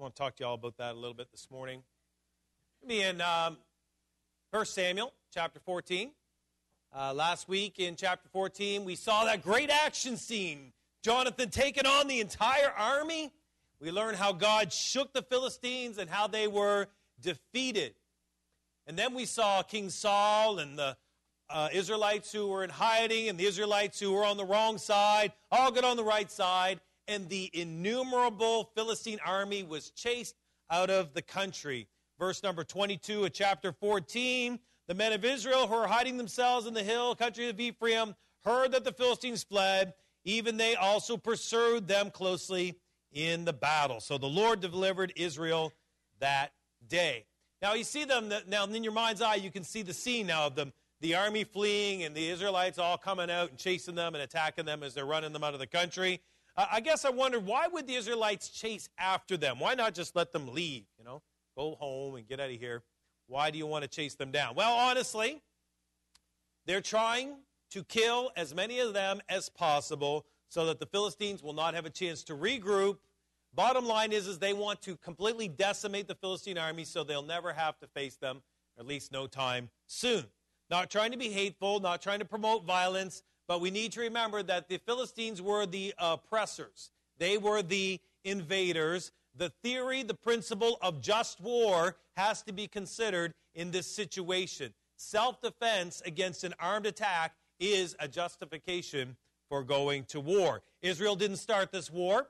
want to talk to you all about that a little bit this morning. Me in 1 Samuel chapter 14. Last week in chapter 14, we saw that great action scene. Jonathan taking on the entire army. We learned how God shook the Philistines and how they were defeated. And then we saw King Saul and the Israelites who were in hiding and the Israelites who were on the wrong side, all got on the right side, and the innumerable Philistine army was chased out of the country. Verse number 22 of chapter 14, the men of Israel who were hiding themselves in the hill country of Ephraim heard that the Philistines fled. Even they also pursued them closely in the battle. So the Lord delivered Israel that day. Now you see them, now in your mind's eye, you can see the scene now of them, the army fleeing and the Israelites all coming out and chasing them and attacking them as they're running them out of the country. I guess I wondered, why would the Israelites chase after them? Why not just let them leave, go home and get out of here? Why do you want to chase them down? Well, honestly, they're trying to kill as many of them as possible so that the Philistines will not have a chance to regroup. Bottom line is they want to completely decimate the Philistine army so they'll never have to face them, or at least no time soon. Not trying to be hateful, not trying to promote violence, but we need to remember that the Philistines were the oppressors. They were the invaders. The theory, the principle of just war has to be considered in this situation. Self-defense against an armed attack is a justification for going to war. Israel didn't start this war,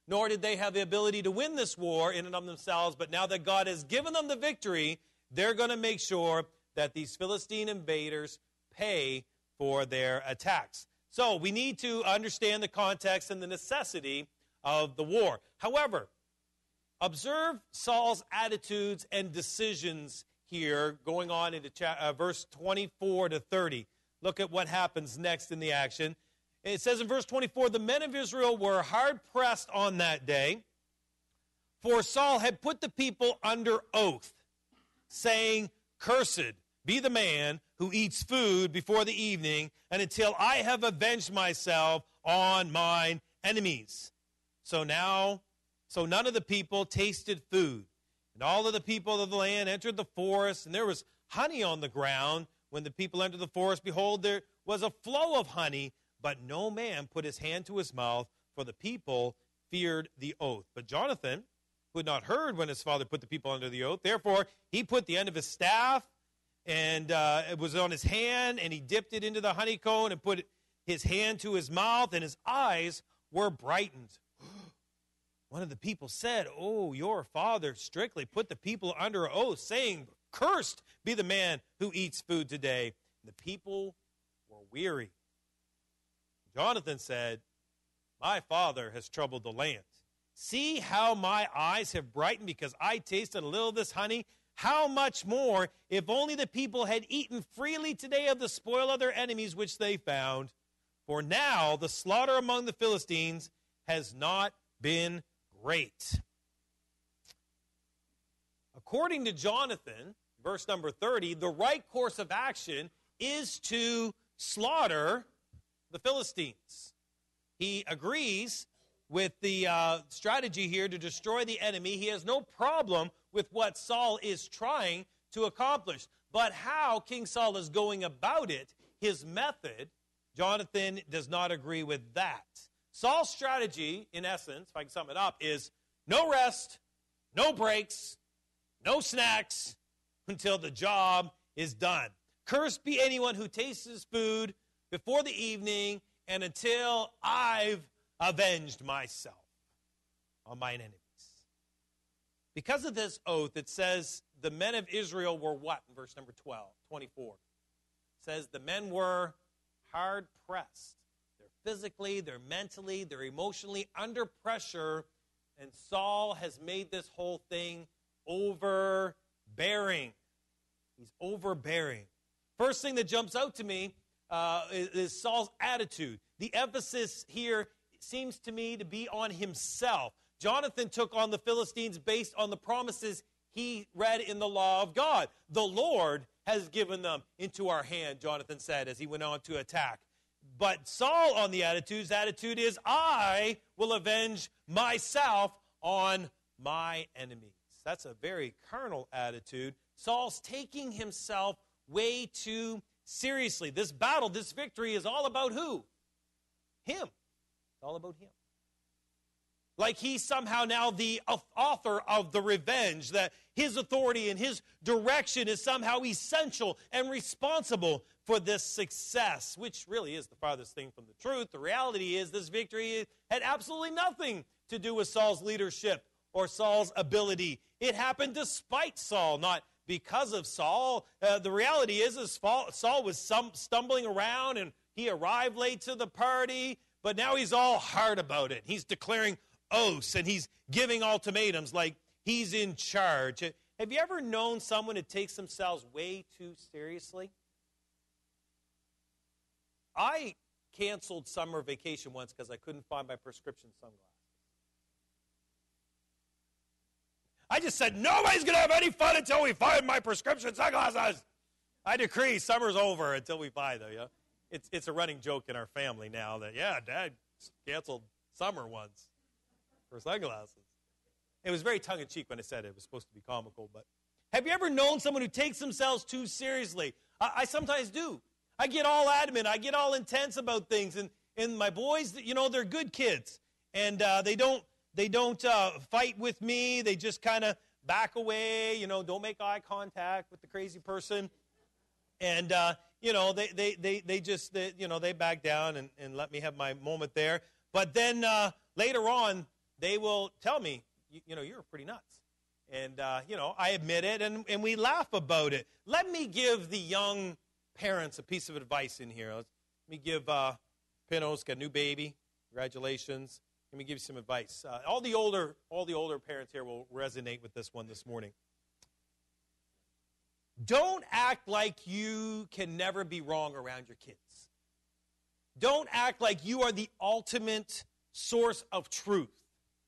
nor did they have the ability to win this war in and of themselves, but now that God has given them the victory, they're going to make sure that these Philistine invaders pay for their attacks. So we need to understand the context and the necessity of the war. However, observe Saul's attitudes and decisions here going on into verse 24 to 30. Look at what happens next in the action. It says in verse 24, the men of Israel were hard-pressed on that day, for Saul had put the people under oath, saying, "Cursed be the man who eats food before the evening, and until I have avenged myself on mine enemies." So none of the people tasted food. And all of the people of the land entered the forest, and there was honey on the ground. When the people entered the forest, behold, there was a flow of honey, but no man put his hand to his mouth, for the people feared the oath. But Jonathan, who had not heard when his father put the people under the oath, therefore he put the end of his staff, and it was on his hand, and he dipped it into the honeycomb and put his hand to his mouth, and his eyes were brightened. One of the people said, "Oh, your father strictly put the people under oath, saying, 'Cursed be the man who eats food today.' And the people were weary. Jonathan said, 'My father has troubled the land. See how my eyes have brightened because I tasted a little of this honey. How much more if only the people had eaten freely today of the spoil of their enemies which they found. For now the slaughter among the Philistines has not been great.'" According to Jonathan, verse number 30, the right course of action is to slaughter the Philistines. He agrees with the strategy here to destroy the enemy. He has no problem with what Saul is trying to accomplish. But how King Saul is going about it, his method, Jonathan does not agree with that. Saul's strategy, in essence, if I can sum it up, is no rest, no breaks, no snacks until the job is done. Cursed be anyone who tastes his food before the evening and until I've avenged myself on mine enemies. Because of this oath, it says the men of Israel were what in verse number 24? It says the men were hard-pressed. They're physically, they're mentally, they're emotionally under pressure, and Saul has made this whole thing overbearing. He's overbearing. First thing that jumps out to me is Saul's attitude. The emphasis here seems to me to be on himself. Jonathan took on the Philistines based on the promises he read in the law of God. The Lord has given them into our hand, Jonathan said as he went on to attack. But Saul, on the attitude is, I will avenge myself on my enemies. That's a very carnal attitude. Saul's taking himself way too seriously. This battle, this victory is all about who? Him. It's all about him. Like he's somehow now the author of the revenge, that his authority and his direction is somehow essential and responsible for this success, which really is the farthest thing from the truth. The reality is this victory had absolutely nothing to do with Saul's leadership or Saul's ability. It happened despite Saul, not because of Saul. The reality is Saul was stumbling around and he arrived late to the party, but now he's all hard about it. He's declaring oaths and he's giving ultimatums like he's in charge. Have you ever known someone who takes themselves way too seriously? I canceled summer vacation once because I couldn't find my prescription sunglasses. I just said, nobody's going to have any fun until we find my prescription sunglasses. I decree summer's over until we find them. Yeah? It's a running joke in our family now that, Dad canceled summer once for sunglasses. It was very tongue-in-cheek when I said it. It was supposed to be comical. But have you ever known someone who takes themselves too seriously? I sometimes do. I get all adamant. I get all intense about things. And my boys, they're good kids. And they don't fight with me. They just kind of back away, don't make eye contact with the crazy person. And, they back down and let me have my moment there. But then later on, they will tell me, you're pretty nuts. And, I admit it, and we laugh about it. Let me give the young parents a piece of advice in here. Let me give Pinno's got a new baby. Congratulations. Let me give you some advice. All the older parents here will resonate with this one this morning. Don't act like you can never be wrong around your kids. Don't act like you are the ultimate source of truth,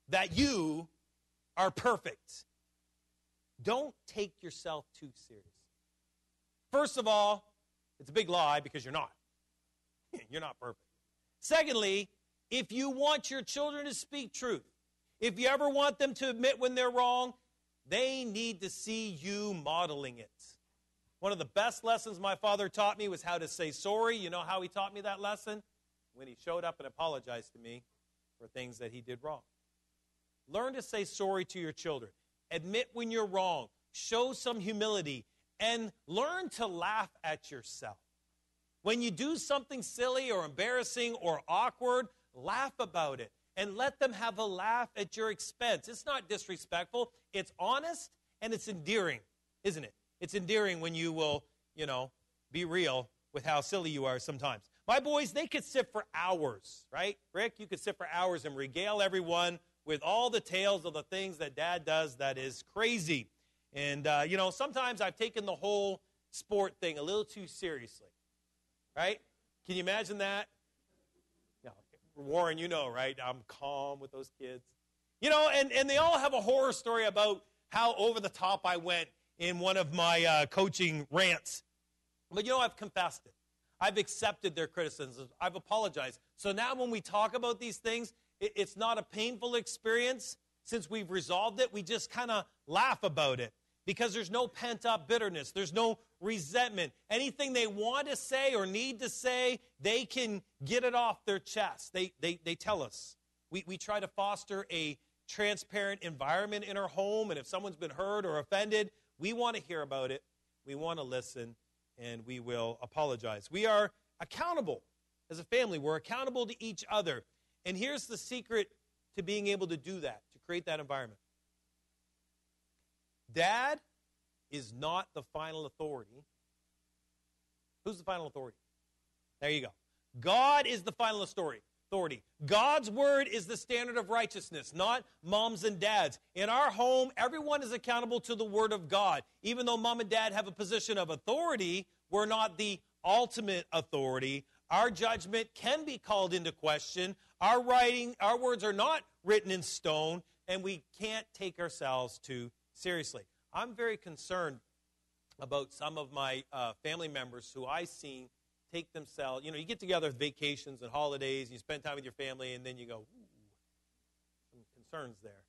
that you are perfect. Don't take yourself too seriously. First of all, it's a big lie because you're not. You're not perfect. Secondly, if you want your children to speak truth, if you ever want them to admit when they're wrong, they need to see you modeling it. One of the best lessons my father taught me was how to say sorry. You know how he taught me that lesson? When he showed up and apologized to me for things that he did wrong. Learn to say sorry to your children. Admit when you're wrong. Show some humility. And learn to laugh at yourself. When you do something silly or embarrassing or awkward, laugh about it. And let them have a laugh at your expense. It's not disrespectful. It's honest and it's endearing, isn't it? It's endearing when you will, be real with how silly you are sometimes. My boys, they could sit for hours, right? Rick, you could sit for hours and regale everyone with all the tales of the things that Dad does that is crazy. And, sometimes I've taken the whole sport thing a little too seriously, right? Can you imagine that? Yeah, Warren, right? I'm calm with those kids. And they all have a horror story about how over the top I went in one of my coaching rants. But, I've confessed it. I've accepted their criticisms. I've apologized. So now when we talk about these things, it's not a painful experience. Since we've resolved it, we just kind of laugh about it because there's no pent-up bitterness. There's no resentment. Anything they want to say or need to say, they can get it off their chest. They tell us. We try to foster a transparent environment in our home, and if someone's been hurt or offended, we want to hear about it. We want to listen, and we will apologize. We are accountable as a family. We're accountable to each other. And here's the secret to being able to do that, to create that environment. Dad is not the final authority. Who's the final authority? There you go. God is the final authority. God's word is the standard of righteousness, not moms and dads. In our home, everyone is accountable to the word of God. Even though mom and dad have a position of authority, we're not the ultimate authority. Our judgment can be called into question. Our words are not written in stone, and we can't take ourselves too seriously. I'm very concerned about some of my family members who I've seen take themselves, you get together with vacations and holidays, and you spend time with your family, and then you go, ooh, some concerns there.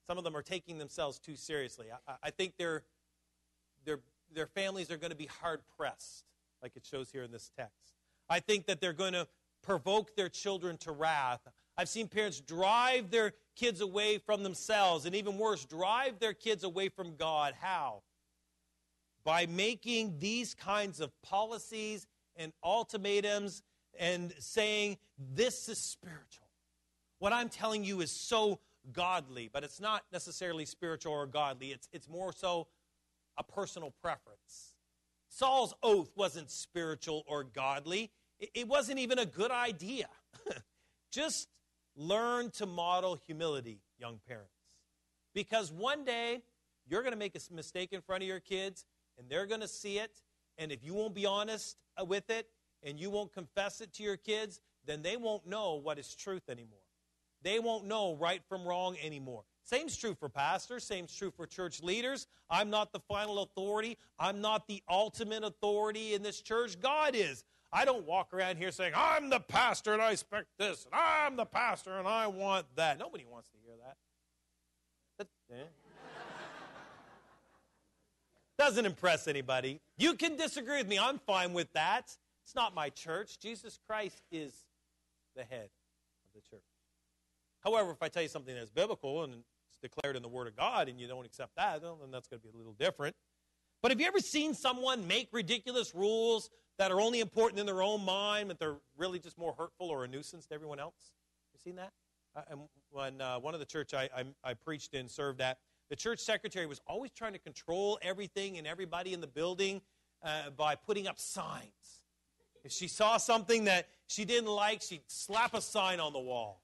Some of them are taking themselves too seriously. I think their families are going to be hard-pressed, like it shows here in this text. I think that they're going to provoke their children to wrath. I've seen parents drive their kids away from themselves, and even worse, drive their kids away from God. How? By making these kinds of policies and ultimatums and saying, this is spiritual. What I'm telling you is so godly, but it's not necessarily spiritual or godly. It's more so a personal preference. Saul's oath wasn't spiritual or godly. It wasn't even a good idea. Just learn to model humility, young parents. Because one day, you're going to make a mistake in front of your kids, and they're going to see it, and if you won't be honest with it, and you won't confess it to your kids, then they won't know what is truth anymore. They won't know right from wrong anymore. Same's true for pastors. Same's true for church leaders. I'm not the final authority. I'm not the ultimate authority in this church. God is. I don't walk around here saying, I'm the pastor and I expect this, and I'm the pastor and I want that. Nobody wants to hear that. Doesn't impress anybody. You can disagree with me. I'm fine with that. It's not my church. Jesus Christ is the head of the church. However, if I tell you something that's biblical and it's declared in the Word of God and you don't accept that, well, then that's going to be a little different. But have you ever seen someone make ridiculous rules that are only important in their own mind, but they're really just more hurtful or a nuisance to everyone else? You seen that? When one of the church I preached in, served at, the church secretary was always trying to control everything and everybody in the building by putting up signs. If she saw something that she didn't like, she'd slap a sign on the wall.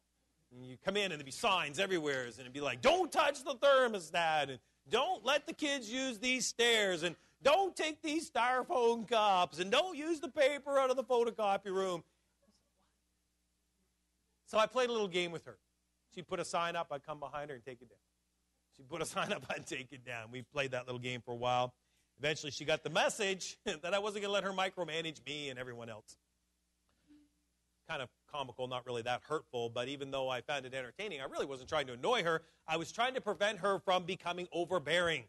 And you come in and there'd be signs everywhere, and it'd be like, don't touch the thermostat, and don't let the kids use these stairs, and don't take these styrofoam cups, and don't use the paper out of the photocopy room. So I played a little game with her. She'd put a sign up, I'd come behind her and take it down. She'd put a sign up, I'd take it down. We played that little game for a while. Eventually she got the message that I wasn't going to let her micromanage me and everyone else. Kind of comical, not really that hurtful, but even though I found it entertaining, I really wasn't trying to annoy her. I was trying to prevent her from becoming overbearing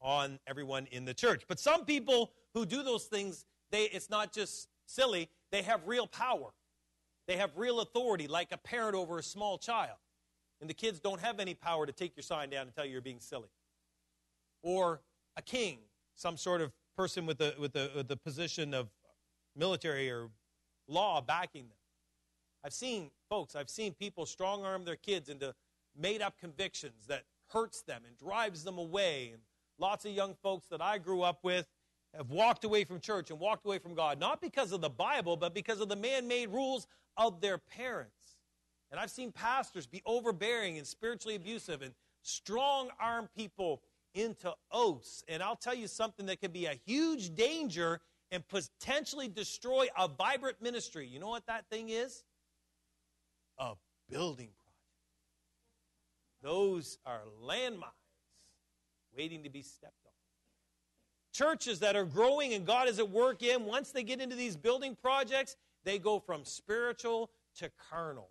on everyone in the church. But some people who do those things, it's not just silly, they have real power. They have real authority, like a parent over a small child. And the kids don't have any power to take your sign down and tell you you're being silly. Or a king, some sort of person with the position of military or law backing them. I've seen people strong-arm their kids into made-up convictions that hurts them and drives them away. And lots of young folks that I grew up with have walked away from church and walked away from God, not because of the Bible, but because of the man-made rules of their parents. And I've seen pastors be overbearing and spiritually abusive and strong-arm people into oaths. And I'll tell you something that can be a huge danger and potentially destroy a vibrant ministry. You know what that thing is? A building project. Those are landmines waiting to be stepped on. Churches that are growing and God is at work in, once they get into these building projects, they go from spiritual to carnal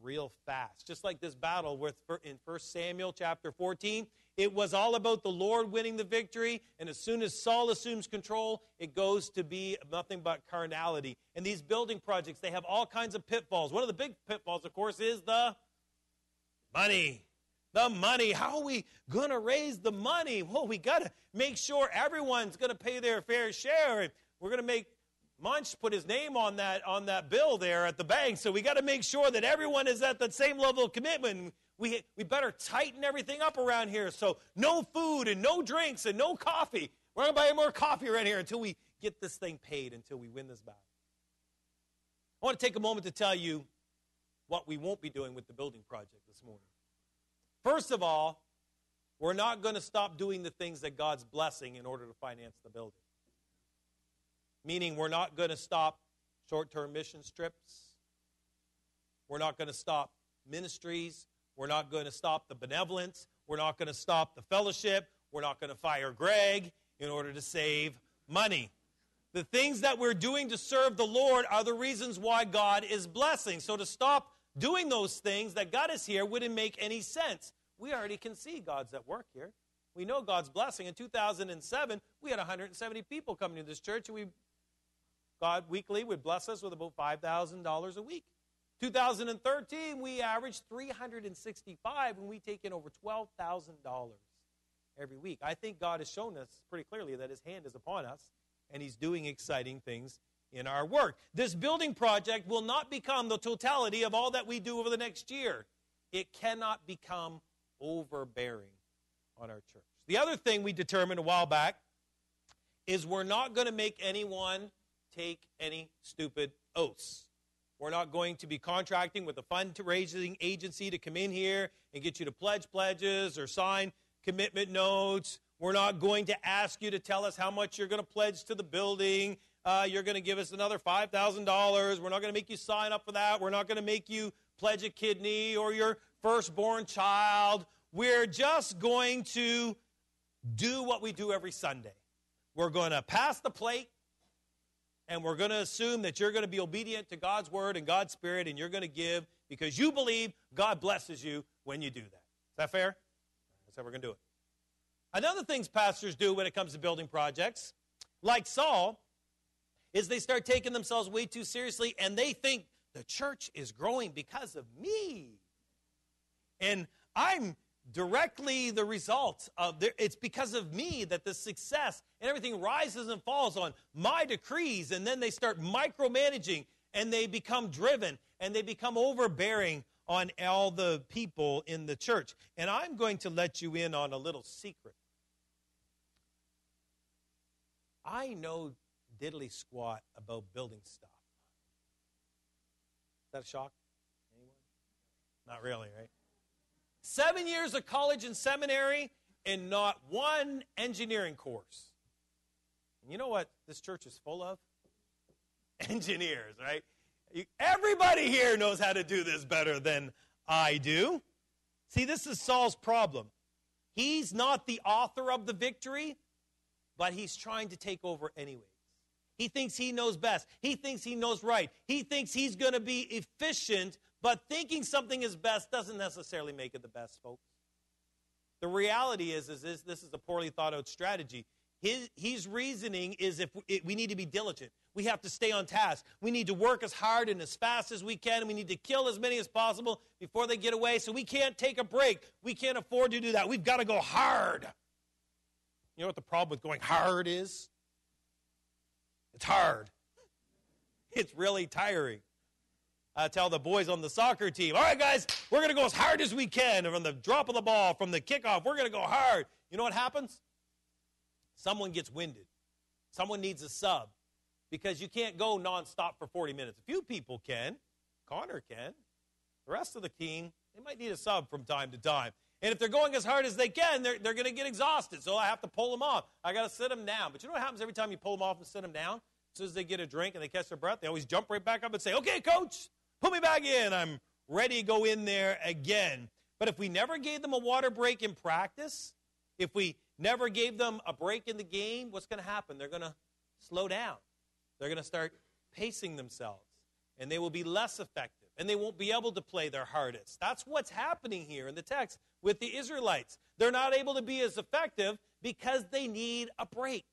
real fast. Just like this battle in 1 Samuel chapter 14, it was all about the Lord winning the victory, and as soon as Saul assumes control, it goes to be nothing but carnality. And these building projects, they have all kinds of pitfalls. One of the big pitfalls, of course, is the money. The money. How are we going to raise the money? Well, we got to make sure everyone's going to pay their fair share. And we're going to make Munch put his name on that bill there at the bank, so we got to make sure that everyone is at that same level of commitment. We better tighten everything up around here, so no food and no drinks and no coffee. We're going to buy any more coffee around here until we get this thing paid, until we win this battle. I want to take a moment to tell you what we won't be doing with the building project this morning. First of all, we're not going to stop doing the things that God's blessing in order to finance the building. Meaning we're not going to stop short-term mission trips. We're not going to stop ministries. We're not going to stop the benevolence. We're not going to stop the fellowship. We're not going to fire Greg in order to save money. The things that we're doing to serve the Lord are the reasons why God is blessing. So to stop doing those things that got us here wouldn't make any sense. we already can see God's at work here. We know God's blessing. In 2007, we had 170 people coming to this church, and God weekly would bless us with about $5,000 a week. 2013, we averaged 365, and we take in over $12,000 every week. I think God has shown us pretty clearly that his hand is upon us, and he's doing exciting things in our work. This building project will not become the totality of all that we do over the next year. It cannot become overbearing on our church. The other thing we determined a while back is we're not going to make anyone take any stupid oaths. We're not going to be contracting with a fundraising agency to come in here and get you to pledge pledges or sign commitment notes. We're not going to ask you to tell us how much you're going to pledge to the building. You're going to give us another $5,000. We're not going to make you sign up for that. We're not going to make you pledge a kidney or your firstborn child. We're just going to do what we do every Sunday. We're going to pass the plate, and we're going to assume that you're going to be obedient to God's word and God's spirit, and you're going to give because you believe God blesses you when you do that. Is that fair? That's how we're going to do it. Another thing pastors do when it comes to building projects, like Saul, is they start taking themselves way too seriously, and they think the church is growing because of me. And I'm directly the result of it's because of me that the success and everything rises and falls on my decrees, and then they start micromanaging, and they become driven, and they become overbearing on all the people in the church. And I'm going to let you in on a little secret. I know diddly squat about building stuff. Is that a shock? Anyone? Not really, right? 7 years of college and seminary and not one engineering course. And you know what this church is full of? Engineers, right? Everybody here knows how to do this better than I do. See, this is Saul's problem. He's not the author of the victory, but he's trying to take over anyways. He thinks he knows best. He thinks he knows right. He thinks he's going to be efficient, but thinking something is best doesn't necessarily make it the best, folks. The reality is this is a poorly thought out strategy. His reasoning is we need to be diligent. We have to stay on task. We need to work as hard and as fast as we can. We need to kill as many as possible before they get away. So we can't take a break. We can't afford to do that. We've got to go hard. You know what the problem with going hard is? It's hard. It's really tiring. I tell the boys on the soccer team, all right, guys, we're going to go as hard as we can. From the drop of the ball, from the kickoff, we're going to go hard. You know what happens? Someone gets winded. Someone needs a sub because you can't go nonstop for 40 minutes. A few people can. Connor can. The rest of the team, they might need a sub from time to time. And if they're going as hard as they can, they're going to get exhausted. So I have to pull them off. I got to sit them down. But you know what happens every time you pull them off and sit them down? As soon as they get a drink and they catch their breath, they always jump right back up and say, okay, coach, put me back in. I'm ready to go in there again. But if we never gave them a water break in practice, if we never gave them a break in the game, what's going to happen? They're going to slow down. They're going to start pacing themselves. And they will be less effective. And they won't be able to play their hardest. That's what's happening here in the text with the Israelites. They're not able to be as effective because they need a break.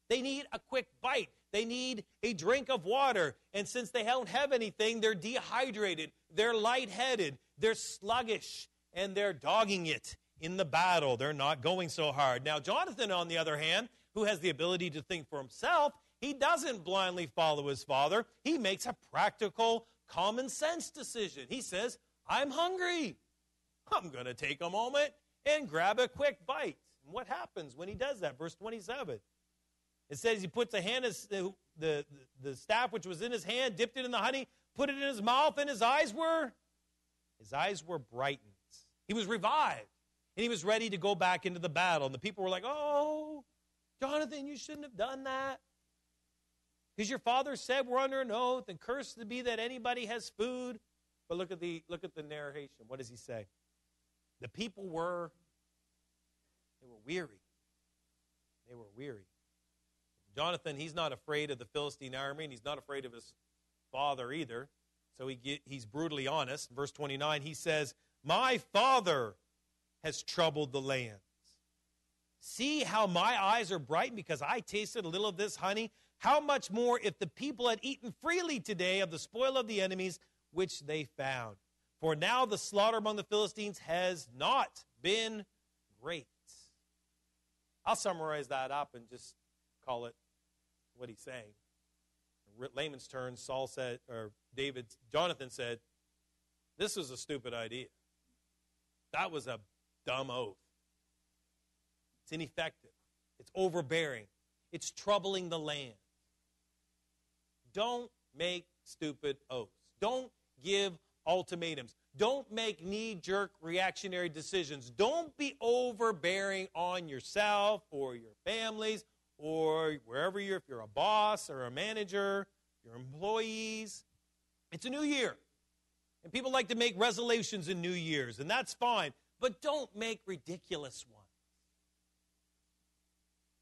They need a quick bite. They need a drink of water. And since they don't have anything, they're dehydrated. They're lightheaded. They're sluggish. And they're dogging it in the battle. They're not going so hard. Now, Jonathan, on the other hand, who has the ability to think for himself, he doesn't blindly follow his father. He makes a practical, common sense decision. He says, I'm hungry. I'm going to take a moment and grab a quick bite. And what happens when he does that? Verse 27. It says he puts the staff which was in his hand, dipped it in the honey, put it in his mouth, and his eyes were brightened. He was revived, and he was ready to go back into the battle. And the people were like, oh, Jonathan, you shouldn't have done that. Because your father said we're under an oath, and cursed to be that anybody has food. But look at the narration. What does he say? The people were weary. They were weary. Jonathan, he's not afraid of the Philistine army, and he's not afraid of his father either. So he's brutally honest. Verse 29, he says, my father has troubled the lands. See how my eyes are brightened because I tasted a little of this honey? How much more if the people had eaten freely today of the spoil of the enemies which they found? For now the slaughter among the Philistines has not been great. I'll summarize that up and just call it what he's saying. In layman's terms, Jonathan said, this was a stupid idea. That was a dumb oath. It's ineffective. It's overbearing. It's troubling the land. Don't make stupid oaths. Don't give ultimatums. Don't make knee-jerk reactionary decisions. Don't be overbearing on yourself or your families or wherever if you're a boss or a manager, your employees. It's a new year. And people like to make resolutions in New Year's, and that's fine. But don't make ridiculous ones.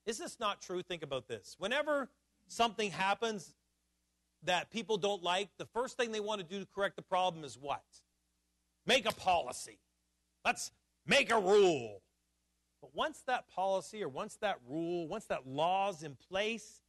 Is this not true? Think about this. Whenever something happens that people don't like, the first thing they want to do to correct the problem is what? Make a policy. Let's make a rule. But once that policy or once that rule, once that law's in place,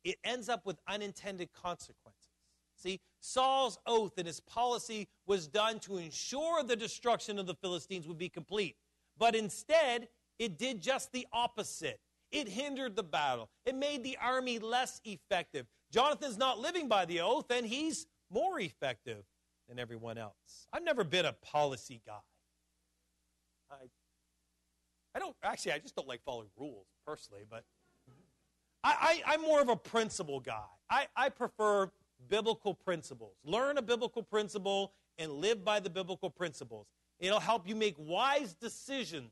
it ends up with unintended consequences. See, Saul's oath and his policy was done to ensure the destruction of the Philistines would be complete. But instead, it did just the opposite. It hindered the battle. It made the army less effective. Jonathan's not living by the oath, and he's more effective than everyone else. I've never been a policy guy. I just don't like following rules personally, but I'm more of a principle guy. I prefer biblical principles. Learn a biblical principle and live by the biblical principles. It'll help you make wise decisions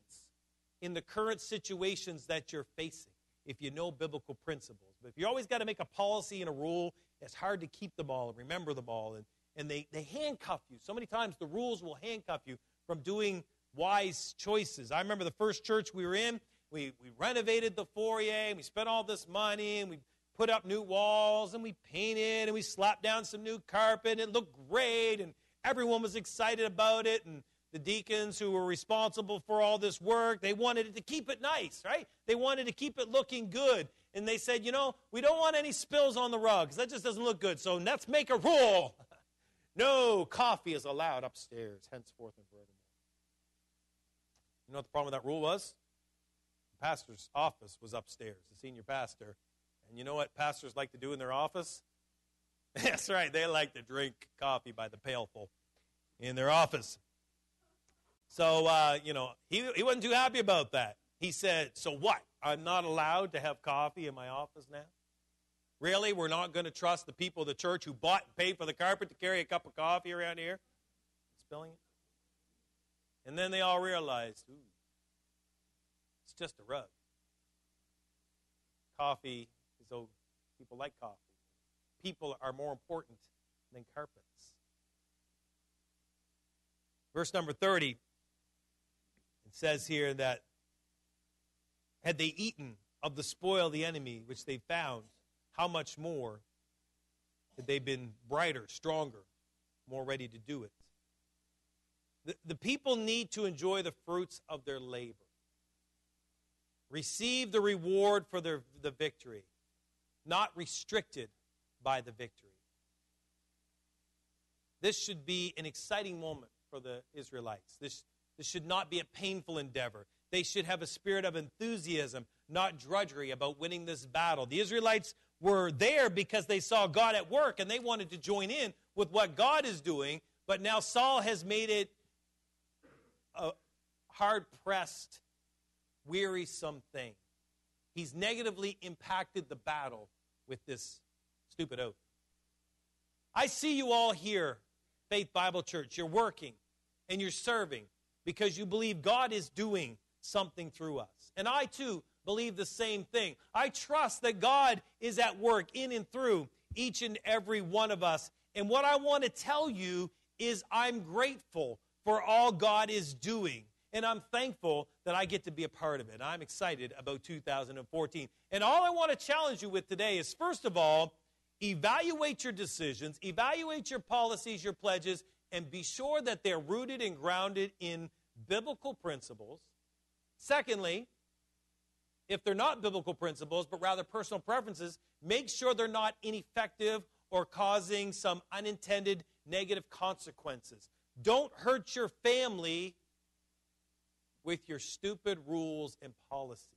in the current situations that you're facing if you know biblical principles. But if you always got to make a policy and a rule, it's hard to keep them all and remember them all. And they handcuff you. So many times the rules will handcuff you from doing wise choices. I remember the first church we were in, we renovated the foyer, and we spent all this money, and we put up new walls, and we painted, and we slapped down some new carpet, and it looked great, and everyone was excited about it, and the deacons who were responsible for all this work, they wanted it to keep it nice, right? They wanted to keep it looking good. And they said, we don't want any spills on the rugs. That just doesn't look good, so let's make a rule. No coffee is allowed upstairs, henceforth and forevermore. You know what the problem with that rule was? The pastor's office was upstairs, the senior pastor. And you know what pastors like to do in their office? That's right, they like to drink coffee by the pailful in their office. So, he wasn't too happy about that. He said, so what? I'm not allowed to have coffee in my office now? Really? We're not going to trust the people of the church who bought and paid for the carpet to carry a cup of coffee around here? Spilling it? And then they all realized, it's just a rug. Coffee is people like coffee. People are more important than carpets. Verse number 30, it says here that had they eaten of the spoil of the enemy which they found, how much more had they been brighter, stronger, more ready to do it? The people need to enjoy the fruits of their labor. Receive the reward for the victory, not restricted by the victory. This should be an exciting moment for the Israelites. This should not be a painful endeavor. They should have a spirit of enthusiasm, not drudgery, about winning this battle. The Israelites were there because they saw God at work, and they wanted to join in with what God is doing, but now Saul has made it a hard-pressed, wearisome thing. He's negatively impacted the battle with this stupid oath. I see you all here, Faith Bible Church. You're working and you're serving because you believe God is doing something through us. And I, too, believe the same thing. I trust that God is at work in and through each and every one of us. And what I want to tell you is I'm grateful for all God is doing. And I'm thankful that I get to be a part of it. I'm excited about 2014. And all I want to challenge you with today is, first of all, evaluate your decisions, evaluate your policies, your pledges, and be sure that they're rooted and grounded in biblical principles. Secondly, if they're not biblical principles, but rather personal preferences, make sure they're not ineffective or causing some unintended negative consequences. Don't hurt your family with your stupid rules and policies.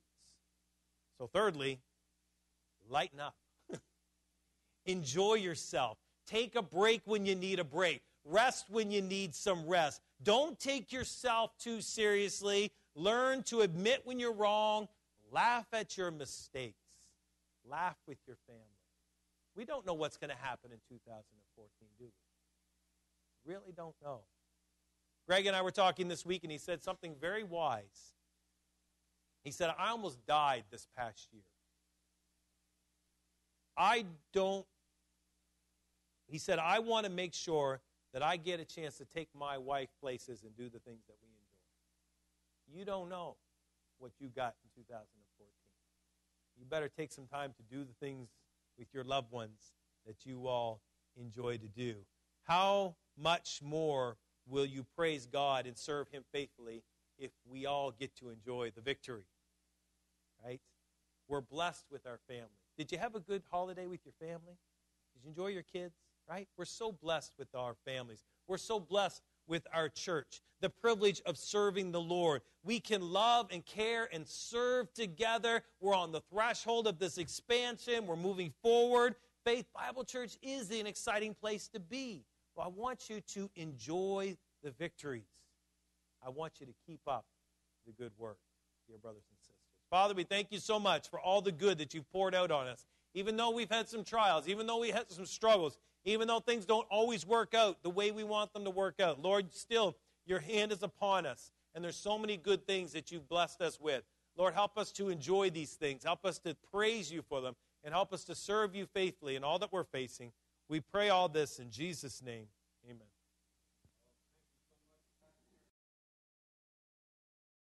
So thirdly, lighten up. Enjoy yourself. Take a break when you need a break. Rest when you need some rest. Don't take yourself too seriously. Learn to admit when you're wrong. Laugh at your mistakes. Laugh with your family. We don't know what's going to happen in 2014, do we? Really don't know. Greg and I were talking this week, and he said something very wise. He said, I almost died this past year. He said, I want to make sure that I get a chance to take my wife places and do the things that we enjoy. You don't know what you got in 2014. You better take some time to do the things with your loved ones that you all enjoy to do. How much more will you praise God and serve Him faithfully if we all get to enjoy the victory? Right? We're blessed with our family. Did you have a good holiday with your family? Did you enjoy your kids? Right? We're so blessed with our families. We're so blessed with our church. The privilege of serving the Lord. We can love and care and serve together. We're on the threshold of this expansion. We're moving forward. Faith Bible Church is an exciting place to be. Well, I want you to enjoy the victories. I want you to keep up the good work, dear brothers and sisters. Father, we thank you so much for all the good that you've poured out on us. Even though we've had some trials, even though we had some struggles, even though things don't always work out the way we want them to work out, Lord, still, your hand is upon us. And there's so many good things that you've blessed us with. Lord, help us to enjoy these things. Help us to praise you for them. And help us to serve you faithfully in all that we're facing. We pray all this in Jesus' name. Amen.